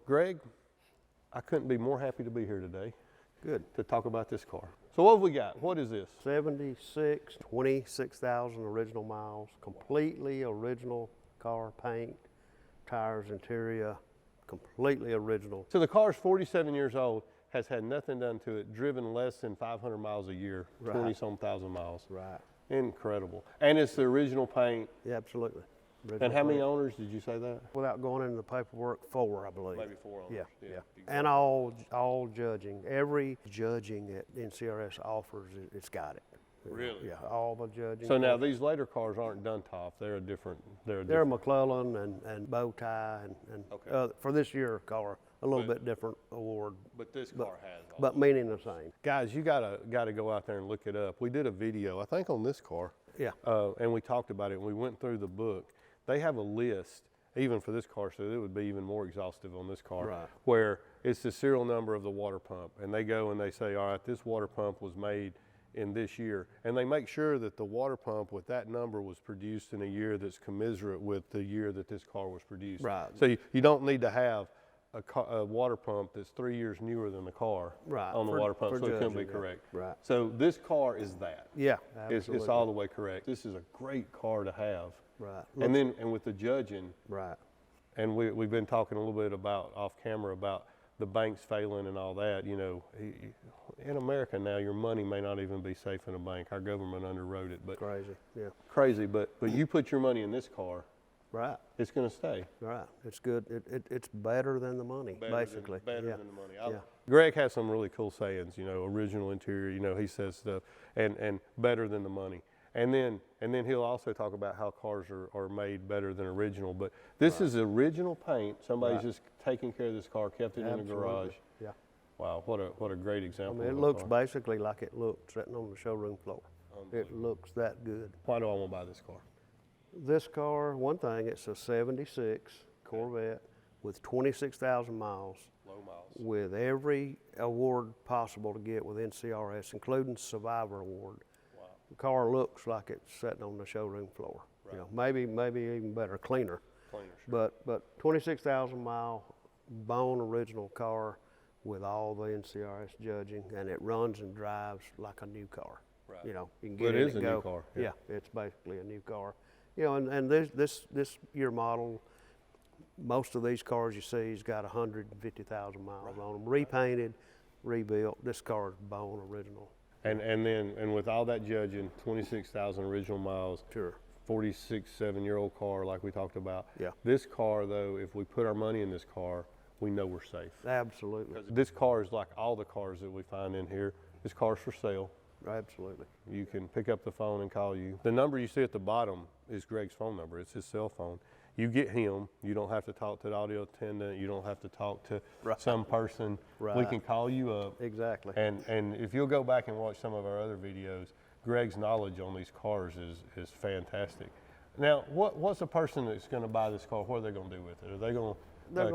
Greg, I couldn't be more happy to be here today. Good. To talk about this car. So what have we got? What is this? 26,000 original miles, completely original car, paint, tires, interior, completely original. So the car's 47 years old, has had nothing done to it, driven less than 500 miles a year, Right. 20-some thousand miles. Right. Incredible. And it's the original paint. Yeah, absolutely. Original And how many paint. owners did you say that? Without going into the paperwork, 4, I believe. Maybe 4 owners. Yeah, Yeah, yeah. exactly. And all judging. Every judging that NCRS offers, it's got it. Really? Yeah, all the judging. So now these later cars aren't Duntop. They're a different. They're McClellan and bow tie and Okay. for this year car, a little bit different award. But this car has all But meaning the same. Guys, you gotta go out there and look it up. We did a video, I think, on this car. Yeah. And we talked about it and we went through the book. They have a list, even for this car, so it would be even more exhaustive on this car, Right. where it's the serial number of the water pump. And they go and they say, all right, this water pump was made in this year. And they make sure that the water pump with that number was produced in a year that's commensurate with the year that this car was produced. Right. So you don't need to have a water pump that's 3 years newer than the car Right, on the for- water pump, for so it couldn't be judging, yeah. correct. Right. So this car is that. Yeah, It's absolutely. all the way correct. This is a great car to have. Right. And with the judging, Right. and we've been talking a little bit about off camera about the banks failing and all that. You know, in America now, your money may not even be safe in a bank. Our government underwrote it, but Crazy. Yeah. crazy. But you put your money in this car, Right. it's going to stay. Right. It's good. It's better than the money, basically. Better yeah. than the money. Yeah. Greg has some really cool sayings. You know, original interior. You know, he says stuff, and better than the money. And then he'll also talk about how cars are made better than original. But this is original paint. Somebody's just taking care of this car, kept it in the garage. Yeah. Wow, what a great I example. mean, it of a looks car. basically like it looked sitting on the showroom floor. It looks that good. Why do I want to buy this car? This car, one thing, it's a 76 Corvette with 26,000 miles. Low miles. With every award possible to get with NCRS, including Survivor Award. Wow. The car looks like it's sitting on the showroom floor. Right. You know, maybe even better, cleaner. Cleaner, sure. But 26,000 mile bone original car with all the NCRS judging, and it runs and drives like a new car. Right. You know, you can Well, get it in is and a new go. car, Yeah. yeah. It's basically a new car. You know, and this year model, most of these cars you see has got 150,000 miles on them, repainted, rebuilt. This car is bone original. And with all that judging, 26,000 original miles. Sure. 46, 7-year-old car like we talked about. Yeah. This car, though, if we put our money in this car, we know we're safe. Absolutely. This car is like all the cars that we find in here. This car's for sale. Absolutely. You can pick up the phone and call you. The number you see at the bottom is Greg's phone number. It's his cell phone. You get him. You don't have to talk to the audio attendant. You don't have to talk to some person. We Right. can call you up. Exactly. And if you'll go back and watch some of our other videos, Greg's knowledge on these cars is fantastic. Now, what's a person that's going to buy this car, what are they going to do with it? Are they going to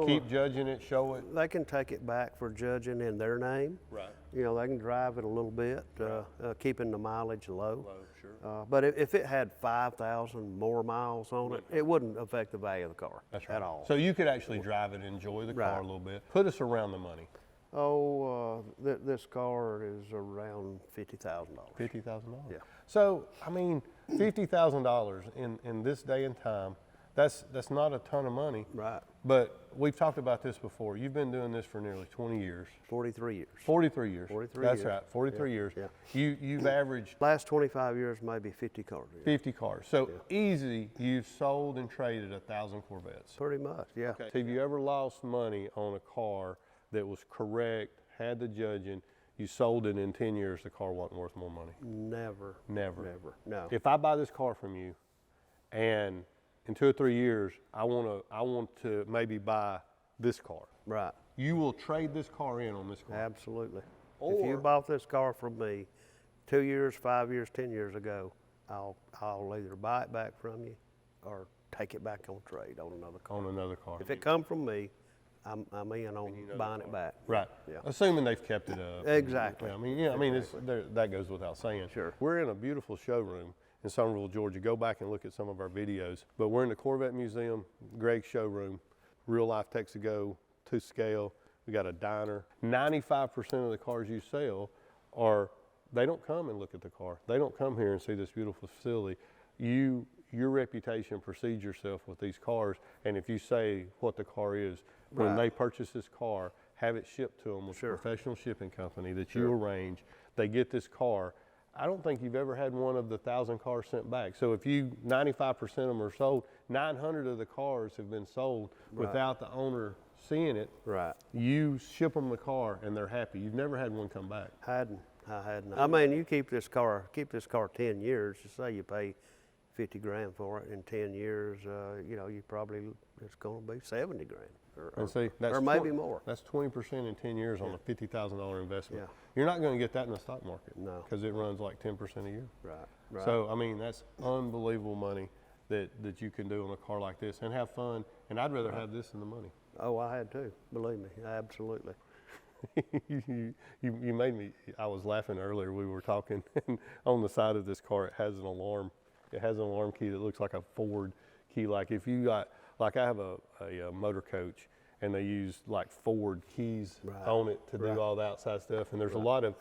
keep judging it, show it? They can take it back for judging in their name. Right. You know, they can drive it a little bit, keeping the mileage low. Low, sure. But if it had 5,000 more miles on it, it wouldn't affect the value of the car at all. So you could actually drive it and enjoy the car a little bit. Put us around the money. This car is around $50,000. $50,000? Yeah. So, I mean, $50,000 in this day and time, that's not a ton of money. Right. But we've talked about this before. You've been doing this for nearly 20 years. 43 years. 43 years. 43 That's years. right, 43 years. Yeah. You've averaged Last 25 years, maybe 50 cars. a year. 50 cars. So easy, you've sold and traded 1,000 Corvettes. Pretty much, yeah. Okay. Have you ever lost money on a car that was correct, had the judging, you sold it in 10 years, the car wasn't worth more money? Never. Never. Never. No. If I buy this car from you and in 2 or 3 years, I want to maybe buy this car. Right. You will trade this car in on this car. Absolutely. Or- if you bought this car from me 2 years, 5 years, 10 years ago, I'll either buy it back from you or take it back on trade on another car. On another car. If it come from me, I'm in on buying it back. Right. Yeah. Assuming they've kept it up. Exactly. Yeah, I mean, that goes without saying. Sure. We're in a beautiful showroom in Somerville, Georgia. Go back and look at some of our videos. But we're in the Corvette Museum, Greg's showroom, Real Life Texago to scale. We got a diner. 95% of the cars you sell they don't come and look at the car. They don't come here and see this beautiful facility. Your reputation precedes yourself with these cars, and if you say what the car is, when they purchase this car, have it shipped to them with a professional shipping company that you arrange, they get this car. I don't think you've ever had one of the 1,000 cars sent back. So if 95% of them are sold, 900 of the cars have been sold without the owner seeing it. Right. You ship them the car and they're happy. You've never had one come back. I hadn't. I mean, you keep this car 10 years. Just say you pay 50 grand for it in 10 years. You know, it's going to be 70 grand. Or maybe more. That's 20% in 10 years on a $50,000 investment. Yeah. You're not going to get that in the stock market. No. Because it runs like 10% a year. Right. So, I mean, that's unbelievable money that you can do on a car like this and have fun. And I'd rather have this than the money. Oh, I had to. Believe me, absolutely. you made me, I was laughing earlier. We were talking, and on the side of this car, it has an alarm. It has an alarm key that looks like a Ford key. Like if you got, like I have a motor coach, and they use like Ford keys on it to do all the outside stuff. And there's a lot of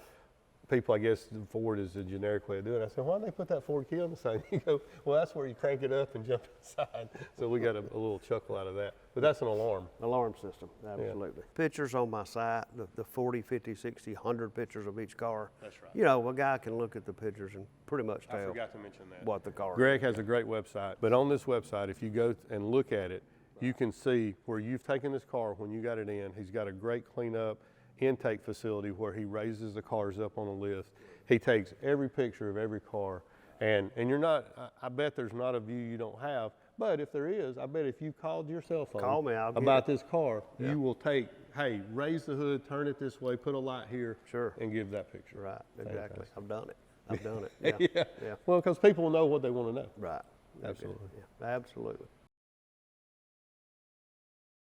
people, I guess Ford is a generic way of doing it. I said, why don't they put that Ford key on the side? You go, well, that's where you crank it up and jump inside. So we got a little chuckle out of that. But that's an alarm. Alarm system, absolutely. Yeah. Pictures on my site, the 40, 50, 60, 100 pictures of each car. That's right. You know, a guy can look at the pictures and pretty much tell I forgot to mention that. What the car Greg has a great website. But on this website, if you go and look at it, you can see where you've taken this car when you got it in. He's got a great cleanup intake facility where he raises the cars up on a list. He takes every picture of every car, and you're not, I bet there's not a view you don't have, but if there is, I bet if you called your cell phone Call me, about this car, you will take, hey, raise the hood, turn it this way, put a light here, and give that picture. Right, exactly. Fantastic. I've done it. Yeah. Well, because people know what they want to know. Right. Absolutely. Yeah, absolutely.